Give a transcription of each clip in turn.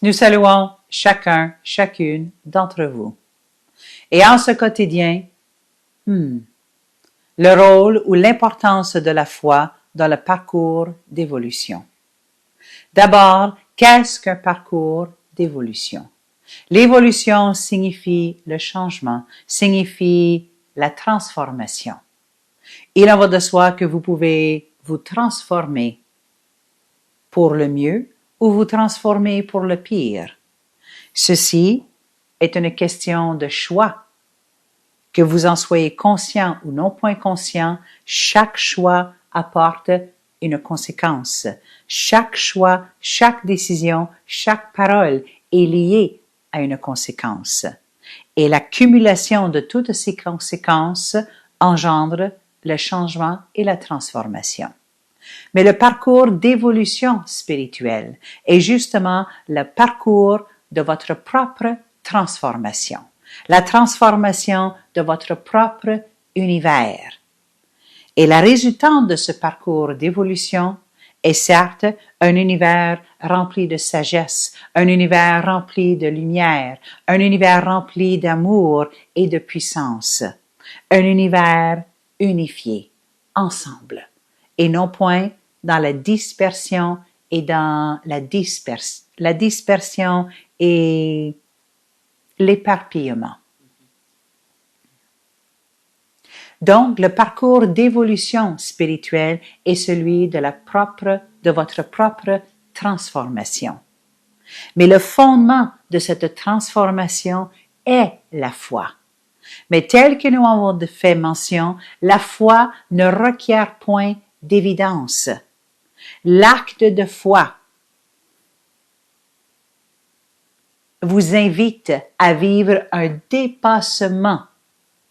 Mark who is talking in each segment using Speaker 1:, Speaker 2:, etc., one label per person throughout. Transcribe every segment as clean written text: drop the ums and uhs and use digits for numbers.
Speaker 1: Nous saluons chacun, chacune d'entre vous. Et en ce quotidien, le rôle ou l'importance de la foi dans le parcours d'évolution. D'abord, qu'est-ce qu'un parcours d'évolution? L'évolution signifie le changement, signifie la transformation. Il en va de soi que vous pouvez vous transformer pour le mieux ou vous transformer pour le pire. Ceci est une question de choix. Que vous en soyez conscient ou non point conscient, chaque choix apporte une conséquence. Chaque choix, chaque décision, chaque parole est liée à une conséquence. Et l'accumulation de toutes ces conséquences engendre le changement et la transformation. Mais le parcours d'évolution spirituelle est justement le parcours de votre propre transformation, la transformation de votre propre univers. Et la résultante de ce parcours d'évolution est certes un univers rempli de sagesse, un univers rempli de lumière, un univers rempli d'amour et de puissance, un univers unifié, ensemble, et non point dans la dispersion et dans la dispersion et l'éparpillement. Donc, le parcours d'évolution spirituelle est celui de votre propre transformation. Mais le fondement de cette transformation est la foi. Mais tel que nous avons fait mention, la foi ne requiert point d'évidence. L'acte de foi vous invite à vivre un dépassement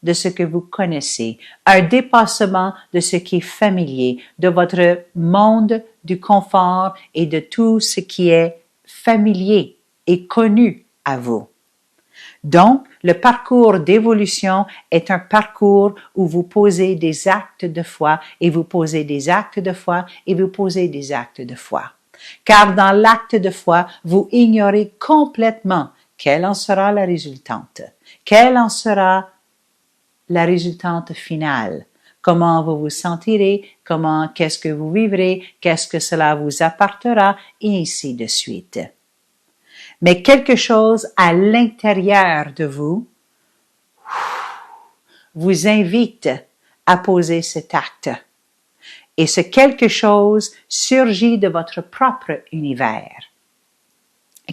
Speaker 1: de ce que vous connaissez, un dépassement de ce qui est familier, de votre monde du confort et de tout ce qui est familier et connu à vous. Donc, le parcours d'évolution est un parcours où vous posez des actes de foi et vous posez des actes de foi et vous posez des actes de foi. Car dans l'acte de foi, vous ignorez complètement quelle en sera la résultante, quelle en sera la résultante finale, comment vous vous sentirez, qu'est-ce que vous vivrez, qu'est-ce que cela vous apportera, et ainsi de suite. Mais quelque chose à l'intérieur de vous vous invite à poser cet acte. Et ce quelque chose surgit de votre propre univers.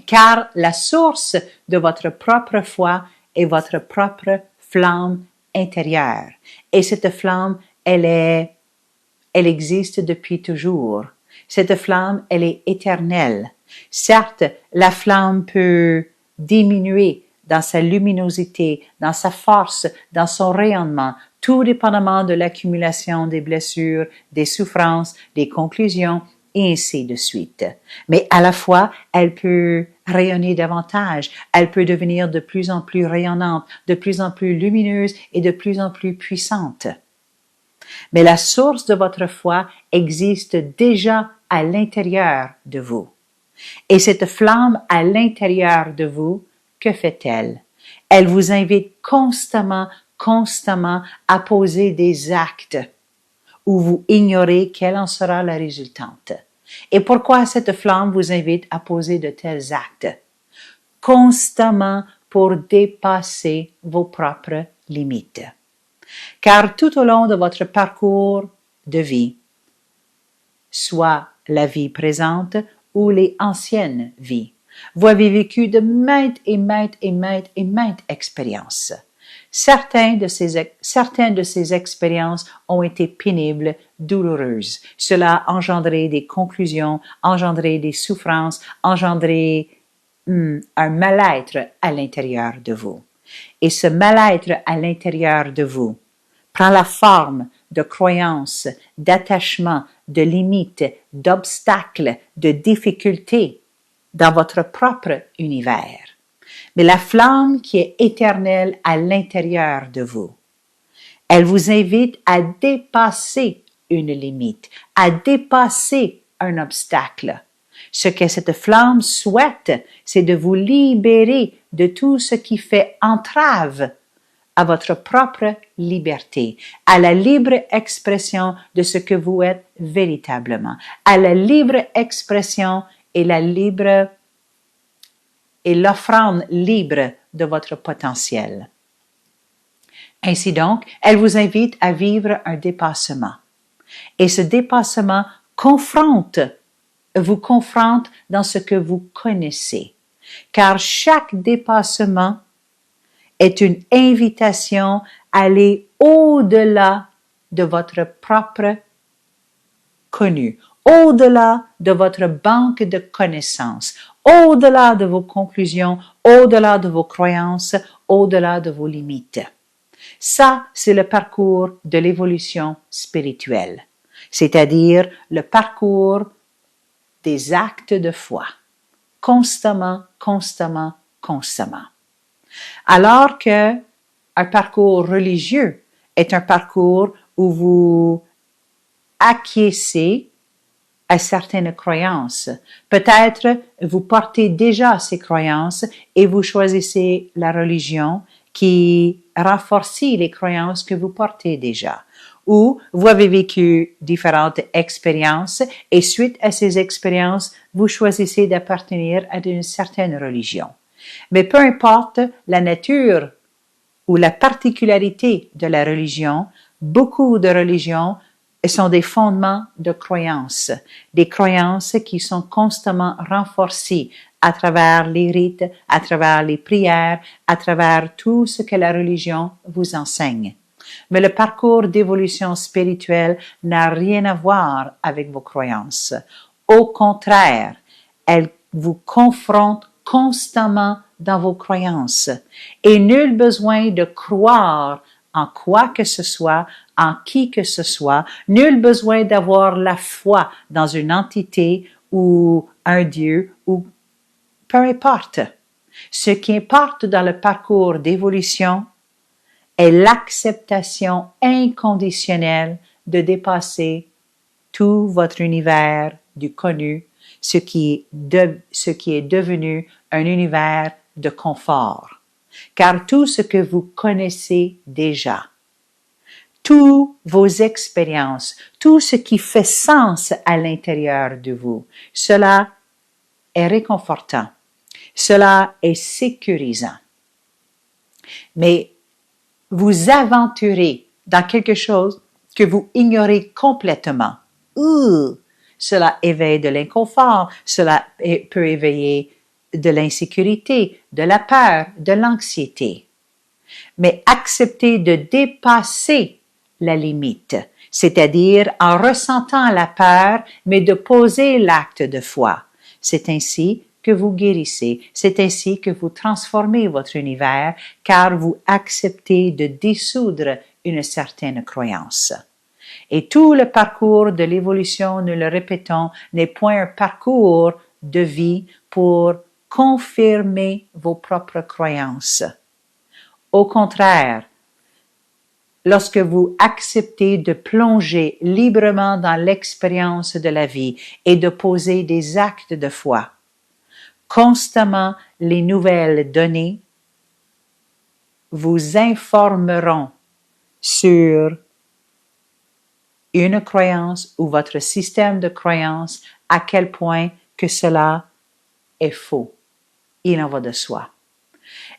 Speaker 1: Car la source de votre propre foi est votre propre flamme intérieure. Et cette flamme, elle existe depuis toujours. Cette flamme, elle est éternelle. Certes, la flamme peut diminuer dans sa luminosité, dans sa force, dans son rayonnement, tout dépendamment de l'accumulation des blessures, des souffrances, des conclusions, et ainsi de suite. Mais à la fois, elle peut rayonner davantage, elle peut devenir de plus en plus rayonnante, de plus en plus lumineuse et de plus en plus puissante. Mais la source de votre foi existe déjà à l'intérieur de vous. Et cette flamme à l'intérieur de vous, que fait-elle? Elle vous invite constamment à poser des actes où vous ignorez quelle en sera la résultante. Et pourquoi cette flamme vous invite à poser de tels actes? Constamment pour dépasser vos propres limites. Car tout au long de votre parcours de vie, soit la vie présente ou les anciennes vies, vous avez vécu de maintes expériences. Certaines de ces expériences ont été pénibles, douloureuses. Cela a engendré des conclusions, engendré des souffrances, engendré un mal-être à l'intérieur de vous. Et ce mal-être à l'intérieur de vous prend la forme de croyances, d'attachements, de limites, d'obstacles, de difficultés dans votre propre univers. Mais la flamme qui est éternelle à l'intérieur de vous, elle vous invite à dépasser une limite, à dépasser un obstacle. Ce que cette flamme souhaite, c'est de vous libérer de tout ce qui fait entrave à votre propre liberté, à la libre expression de ce que vous êtes véritablement, à la libre expression et l'offrande libre de votre potentiel. Ainsi donc, elle vous invite à vivre un dépassement. Et ce dépassement vous confronte dans ce que vous connaissez. Car chaque dépassement est une invitation à aller au-delà de votre propre connu, au-delà de votre banque de connaissances, au-delà de vos conclusions, au-delà de vos croyances, au-delà de vos limites. Ça, c'est le parcours de l'évolution spirituelle, c'est-à-dire le parcours des actes de foi, constamment, constamment, constamment. Alors que un parcours religieux est un parcours où vous acquiescez à certaines croyances. Peut-être vous portez déjà ces croyances et vous choisissez la religion qui renforce les croyances que vous portez déjà. Ou vous avez vécu différentes expériences et suite à ces expériences, vous choisissez d'appartenir à une certaine religion. Mais peu importe la nature ou la particularité de la religion, beaucoup de religions sont des fondements de croyances, des croyances qui sont constamment renforcées à travers les rites, à travers les prières, à travers tout ce que la religion vous enseigne. Mais le parcours d'évolution spirituelle n'a rien à voir avec vos croyances. Au contraire, elle vous confronte constamment dans vos croyances et nul besoin de croire en quoi que ce soit, en qui que ce soit, nul besoin d'avoir la foi dans une entité ou un Dieu ou peu importe. Ce qui importe dans le parcours d'évolution est l'acceptation inconditionnelle de dépasser tout votre univers du connu, ce qui est devenu un univers de confort. Car tout ce que vous connaissez déjà, toutes vos expériences, tout ce qui fait sens à l'intérieur de vous, cela est réconfortant, cela est sécurisant. Mais vous aventurez dans quelque chose que vous ignorez complètement. Cela éveille de l'inconfort, cela peut éveiller de l'insécurité, de la peur, de l'anxiété. Mais acceptez de dépasser la limite, c'est-à-dire en ressentant la peur, mais de poser l'acte de foi. C'est ainsi que vous guérissez, c'est ainsi que vous transformez votre univers, car vous acceptez de dissoudre une certaine croyance. Et tout le parcours de l'évolution, nous le répétons, n'est point un parcours de vie pour confirmer vos propres croyances. Au contraire, lorsque vous acceptez de plonger librement dans l'expérience de la vie et de poser des actes de foi, constamment les nouvelles données vous informeront sur une croyance ou votre système de croyance, à quel point que cela est faux. Il en va de soi.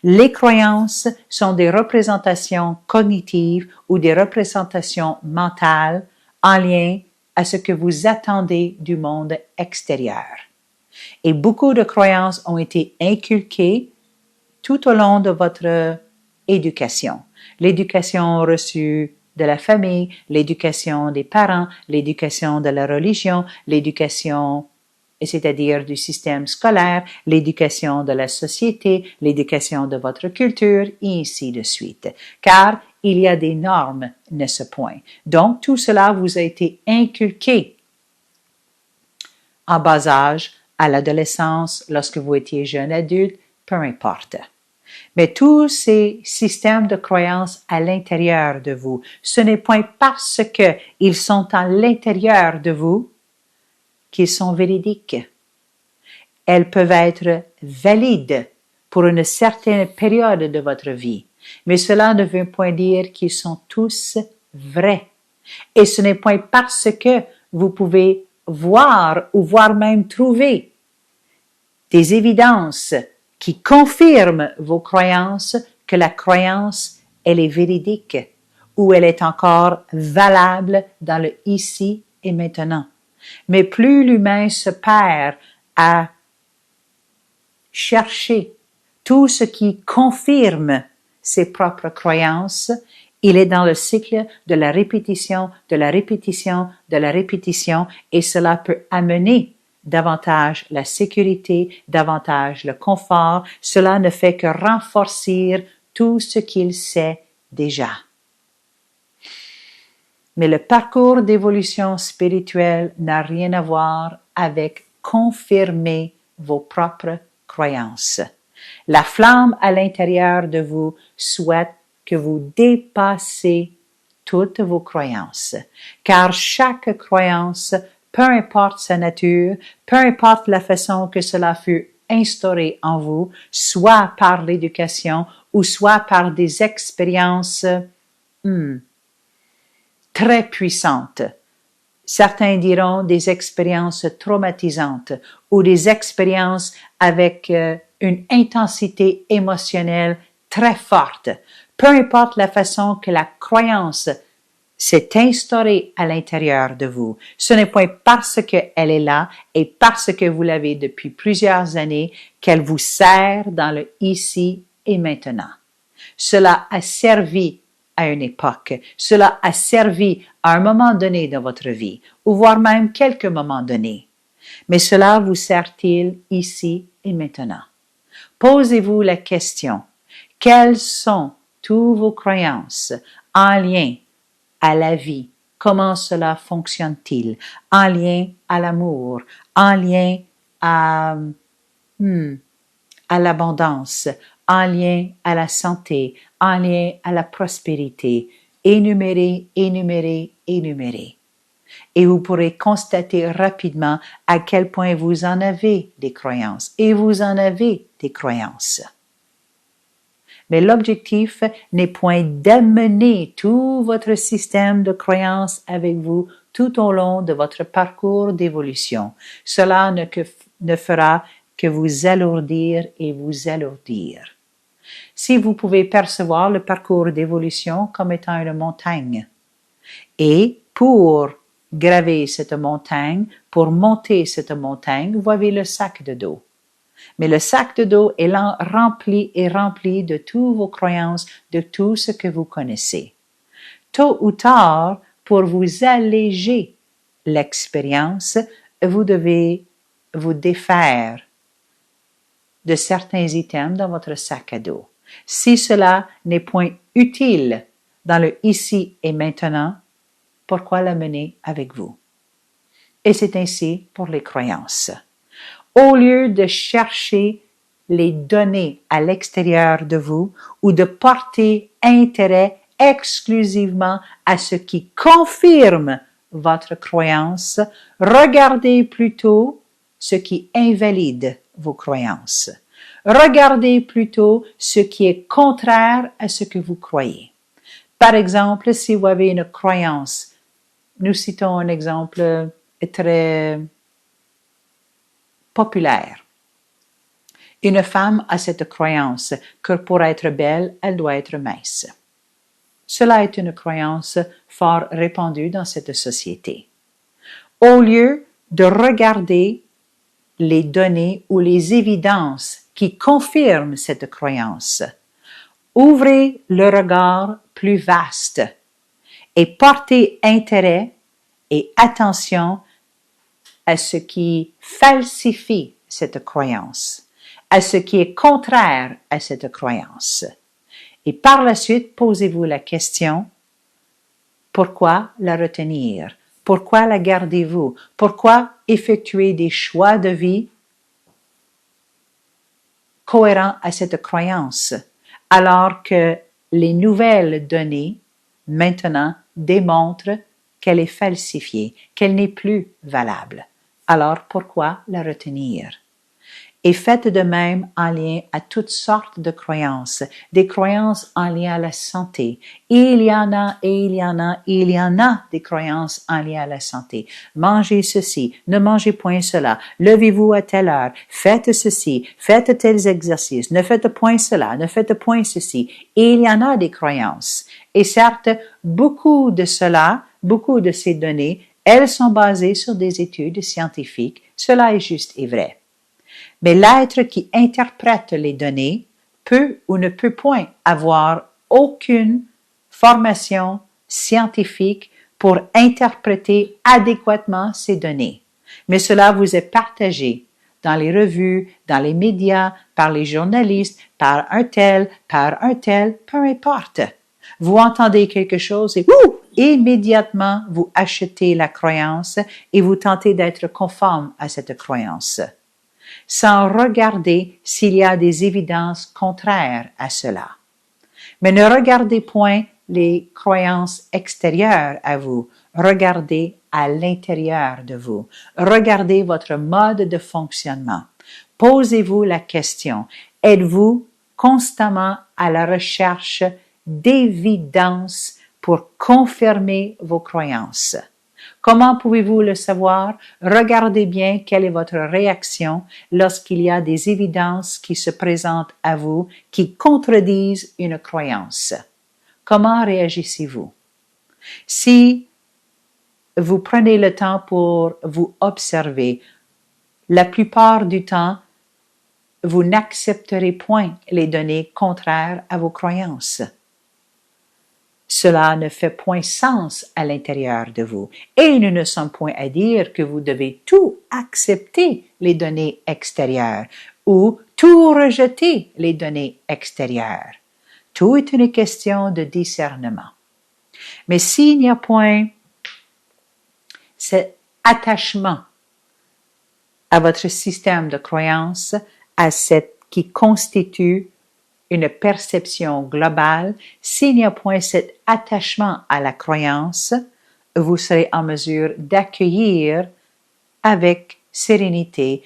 Speaker 1: Les croyances sont des représentations cognitives ou des représentations mentales en lien à ce que vous attendez du monde extérieur. Et beaucoup de croyances ont été inculquées tout au long de votre éducation. L'éducation reçue de la famille, l'éducation des parents, l'éducation de la religion, l'éducation, c'est-à-dire du système scolaire, l'éducation de la société, l'éducation de votre culture, et ainsi de suite. Car il y a des normes, n'est-ce point? Donc, tout cela vous a été inculqué en bas âge, à l'adolescence, lorsque vous étiez jeune adulte, peu importe. Mais tous ces systèmes de croyances à l'intérieur de vous, ce n'est point parce qu'ils sont à l'intérieur de vous qu'ils sont véridiques. elles peuvent être valides pour une certaine période de votre vie, mais cela ne veut point dire qu'ils sont tous vrais. Et ce n'est point parce que vous pouvez voir ou voire même trouver des évidences qui confirment vos croyances que la croyance, elle est véridique ou elle est encore valable dans le ici et maintenant. Mais plus l'humain se perd à chercher tout ce qui confirme ses propres croyances, il est dans le cycle de la répétition, de la répétition, de la répétition, et cela peut amener davantage la sécurité, davantage le confort. Cela ne fait que renforcer tout ce qu'il sait déjà. Mais le parcours d'évolution spirituelle n'a rien à voir avec confirmer vos propres croyances. La flamme à l'intérieur de vous souhaite que vous dépassez toutes vos croyances, car chaque croyance, peu importe sa nature, peu importe la façon que cela fut instauré en vous, soit par l'éducation ou soit par des expériences très puissantes. Certains diront des expériences traumatisantes ou des expériences avec une intensité émotionnelle très forte. Peu importe la façon que la croyance s'est instaurée à l'intérieur de vous, ce n'est point parce qu'elle est là et parce que vous l'avez depuis plusieurs années qu'elle vous sert dans le ici et maintenant. Cela a servi à une époque, cela a servi à un moment donné dans votre vie, ou voire même quelques moments donnés. Mais cela vous sert-il ici et maintenant? Posez-vous la question, quelles sont toutes vos croyances en lien à la vie? Comment cela fonctionne-t-il? En lien à l'amour, en lien à l'abondance, en lien à la santé, en lien à la prospérité. Énumérez, énumérez, énumérez. Et vous pourrez constater rapidement à quel point vous en avez des croyances. Et vous en avez des croyances. Mais l'objectif n'est point d'amener tout votre système de croyances avec vous tout au long de votre parcours d'évolution. Cela ne fera que vous alourdir et vous alourdir. Si vous pouvez percevoir le parcours d'évolution comme étant une montagne, et pour graver cette montagne, pour monter cette montagne, vous avez le sac de dos. Mais le sac de dos est rempli de toutes vos croyances, de tout ce que vous connaissez. Tôt ou tard, pour vous alléger l'expérience, vous devez vous défaire de certains items dans votre sac à dos. Si cela n'est point utile dans le ici et maintenant, pourquoi l'amener avec vous? Et c'est ainsi pour les croyances. Au lieu de chercher les données à l'extérieur de vous ou de porter intérêt exclusivement à ce qui confirme votre croyance, regardez plutôt ce qui invalide vos croyances. Regardez plutôt ce qui est contraire à ce que vous croyez. Par exemple, si vous avez une croyance, nous citons un exemple très populaire. Une femme a cette croyance que pour être belle, elle doit être mince. Cela est une croyance fort répandue dans cette société. Au lieu de regarder les données ou les évidences qui confirment cette croyance, ouvrez le regard plus vaste et portez intérêt et attention à ce qui falsifie cette croyance, à ce qui est contraire à cette croyance. Et par la suite, posez-vous la question, pourquoi la retenir? Pourquoi la gardez-vous? Pourquoi effectuer des choix de vie cohérents à cette croyance, alors que les nouvelles données, maintenant, démontrent qu'elle est falsifiée, qu'elle n'est plus valable? Alors pourquoi la retenir? Et faites de même en lien à toutes sortes de croyances, des croyances en lien à la santé. Il y en a et il y en a et il y en a des croyances en lien à la santé. Mangez ceci, ne mangez point cela, levez-vous à telle heure, faites ceci, faites tels exercices, ne faites point cela, ne faites point ceci. Et il y en a des croyances. Et certes, beaucoup de ces données, elles sont basées sur des études scientifiques. Cela est juste et vrai. Mais l'être qui interprète les données peut ou ne peut point avoir aucune formation scientifique pour interpréter adéquatement ces données. Mais cela vous est partagé dans les revues, dans les médias, par les journalistes, par un tel, peu importe. Vous entendez quelque chose et immédiatement vous achetez la croyance et vous tentez d'être conforme à cette croyance, sans regarder s'il y a des évidences contraires à cela. Mais ne regardez point les croyances extérieures à vous, regardez à l'intérieur de vous. Regardez votre mode de fonctionnement. Posez-vous la question, êtes-vous constamment à la recherche d'évidence pour confirmer vos croyances? Comment pouvez-vous le savoir? Regardez bien quelle est votre réaction lorsqu'il y a des évidences qui se présentent à vous qui contredisent une croyance. Comment réagissez-vous? Si vous prenez le temps pour vous observer, la plupart du temps, vous n'accepterez point les données contraires à vos croyances. Cela ne fait point sens à l'intérieur de vous. Et nous ne sommes point à dire que vous devez tout accepter les données extérieures ou tout rejeter les données extérieures. Tout est une question de discernement. Mais s'il n'y a point cet attachement à votre système de croyances, à cette qui constitue une perception globale, s'il n'y a point cet attachement à la croyance, vous serez en mesure d'accueillir avec sérénité,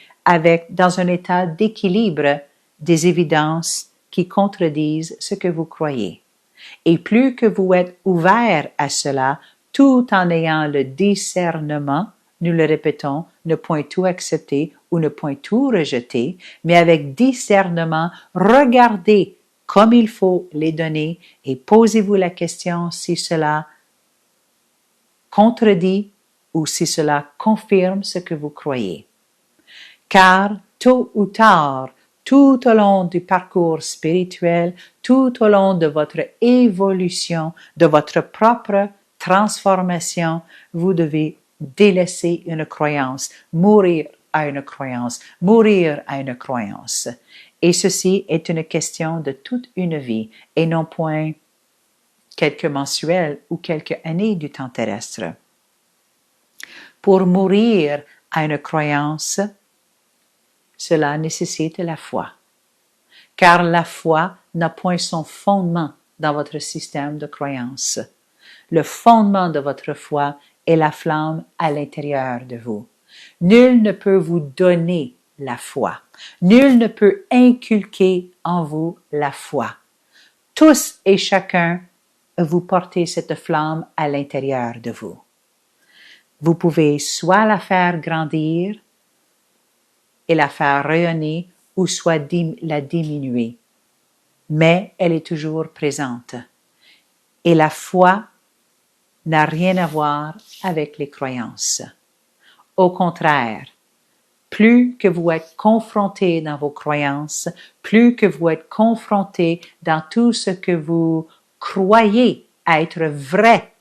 Speaker 1: dans un état d'équilibre, des évidences qui contredisent ce que vous croyez. Et plus que vous êtes ouvert à cela, tout en ayant le discernement, nous le répétons, ne point tout accepter ou ne point tout rejeter, mais avec discernement, regardez comme il faut les données et posez-vous la question si cela contredit ou si cela confirme ce que vous croyez. Car tôt ou tard, tout au long du parcours spirituel, tout au long de votre évolution, de votre propre transformation, vous devez délaisser une croyance, mourir à une croyance, mourir à une croyance. Et ceci est une question de toute une vie et non point quelques mensuels ou quelques années du temps terrestre. Pour mourir à une croyance, cela nécessite la foi, car la foi n'a point son fondement dans votre système de croyance. Le fondement de votre foi est la flamme à l'intérieur de vous. Nul ne peut vous donner la foi. Nul ne peut inculquer en vous la foi. Tous et chacun, vous portez cette flamme à l'intérieur de vous. Vous pouvez soit la faire grandir et la faire rayonner, ou soit la diminuer. Mais elle est toujours présente. Et la foi n'a rien à voir avec les croyances. Au contraire, plus que vous êtes confronté dans vos croyances, plus que vous êtes confronté dans tout ce que vous croyez être vrai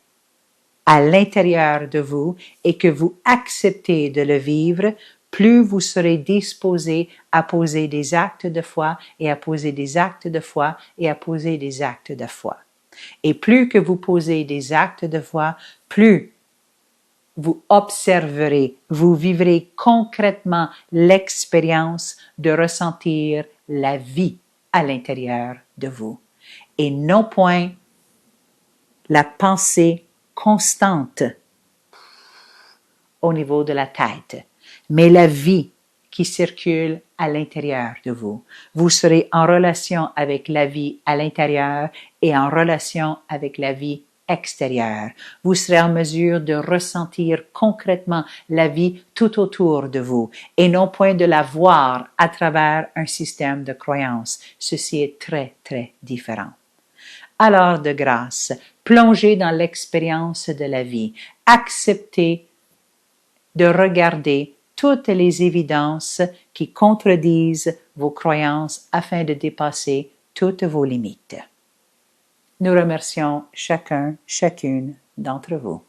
Speaker 1: à l'intérieur de vous et que vous acceptez de le vivre, plus vous serez disposé à poser des actes de foi et à poser des actes de foi et à poser des actes de foi. Et plus que vous posez des actes de foi, plus vous observerez, vous vivrez concrètement l'expérience de ressentir la vie à l'intérieur de vous. Et non point la pensée constante au niveau de la tête, mais la vie qui circule à à l'intérieur de vous. Vous serez en relation avec la vie à l'intérieur et en relation avec la vie extérieure. Vous serez en mesure de ressentir concrètement la vie tout autour de vous et non point de la voir à travers un système de croyances. Ceci est très, très différent. Alors, de grâce, plongez dans l'expérience de la vie. Acceptez de regarder toutes les évidences qui contredisent vos croyances afin de dépasser toutes vos limites. Nous remercions chacune d'entre vous.